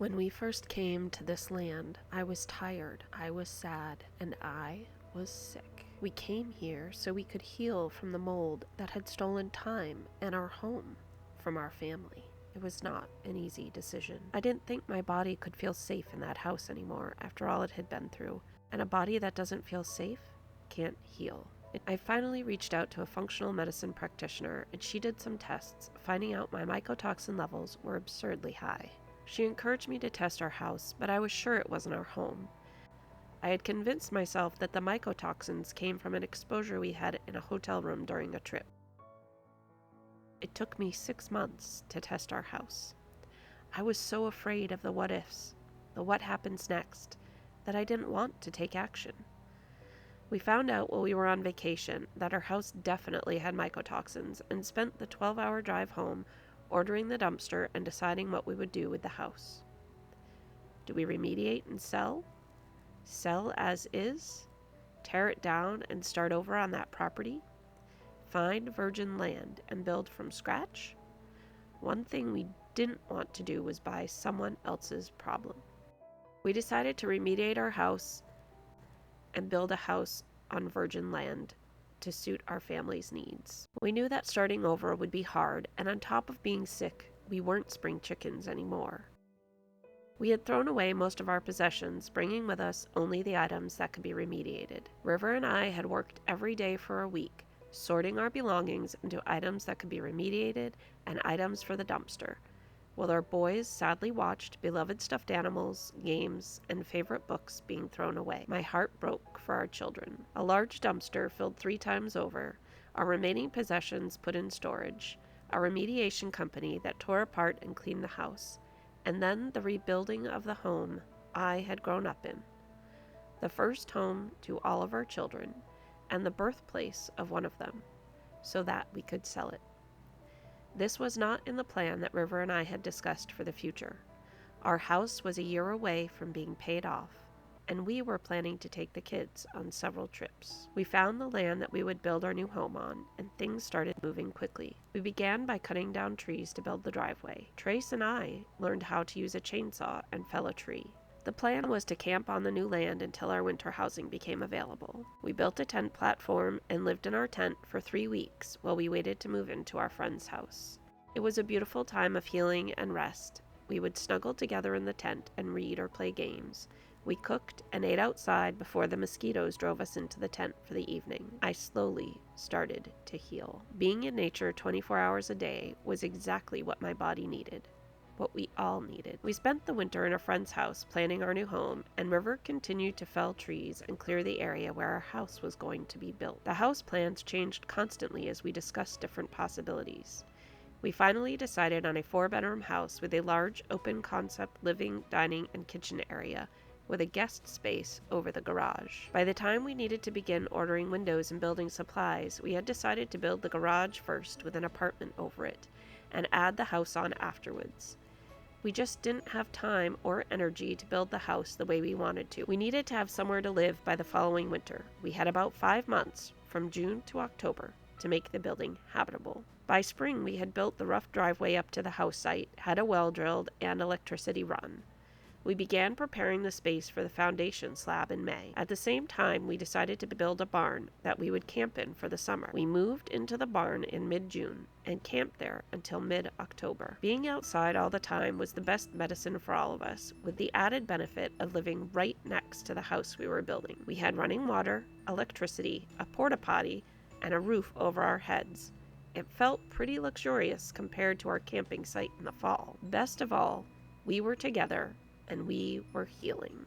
When we first came to this land, I was tired, I was sad, and I was sick. We came here so we could heal from the mold that had stolen time and our home from our family. It was not an easy decision. I didn't think my body could feel safe in that house anymore after all it had been through, and a body that doesn't feel safe can't heal. I finally reached out to a functional medicine practitioner, and she did some tests, finding out my mycotoxin levels were absurdly high. She encouraged me to test our house, but I was sure it wasn't our home. I had convinced myself that the mycotoxins came from an exposure we had in a hotel room during a trip. It took me 6 months to test our house. I was so afraid of the what ifs, the what happens next, that I didn't want to take action. We found out while we were on vacation that our house definitely had mycotoxins and spent the 12-hour drive home ordering the dumpster and deciding what we would do with the house. Do we remediate and sell? Sell as is? Tear it down and start over on that property? Find virgin land and build from scratch? One thing we didn't want to do was buy someone else's problem. We decided to remediate our house and build a house on virgin land to suit our family's needs. We knew that starting over would be hard, and on top of being sick, we weren't spring chickens anymore. We had thrown away most of our possessions, bringing with us only the items that could be remediated. River and I had worked every day for a week, sorting our belongings into items that could be remediated and items for the dumpster, while our boys sadly watched beloved stuffed animals, games, and favorite books being thrown away. My heart broke for our children. A large dumpster filled 3 times over, our remaining possessions put in storage, a remediation company that tore apart and cleaned the house, and then the rebuilding of the home I had grown up in. The first home to all of our children, and the birthplace of one of them, so that we could sell it. This was not in the plan that River and I had discussed for the future. Our house was a year away from being paid off, and we were planning to take the kids on several trips. We found the land that we would build our new home on, and things started moving quickly. We began by cutting down trees to build the driveway. Trace and I learned how to use a chainsaw and fell a tree. The plan was to camp on the new land until our winter housing became available. We built a tent platform and lived in our tent for 3 weeks while we waited to move into our friend's house. It was a beautiful time of healing and rest. We would snuggle together in the tent and read or play games. We cooked and ate outside before the mosquitoes drove us into the tent for the evening. I slowly started to heal. Being in nature 24 hours a day was exactly what my body needed. What we all needed. We spent the winter in a friend's house planning our new home, and River continued to fell trees and clear the area where our house was going to be built. The house plans changed constantly as we discussed different possibilities. We finally decided on a 4-bedroom house with a large open concept living, dining, and kitchen area with a guest space over the garage. By the time we needed to begin ordering windows and building supplies, we had decided to build the garage first with an apartment over it and add the house on afterwards. We just didn't have time or energy to build the house the way we wanted to. We needed to have somewhere to live by the following winter. We had about 5 months, from June to October, to make the building habitable. By spring, we had built the rough driveway up to the house site, had a well drilled, and electricity run. We began preparing the space for the foundation slab in May. At the same time, we decided to build a barn that we would camp in for the summer. We moved into the barn in mid-June and camped there until mid-October. Being outside all the time was the best medicine for all of us, with the added benefit of living right next to the house we were building. We had running water, electricity, a porta potty, and a roof over our heads. It felt pretty luxurious compared to our camping site in the fall. Best of all, we were together and we were healing.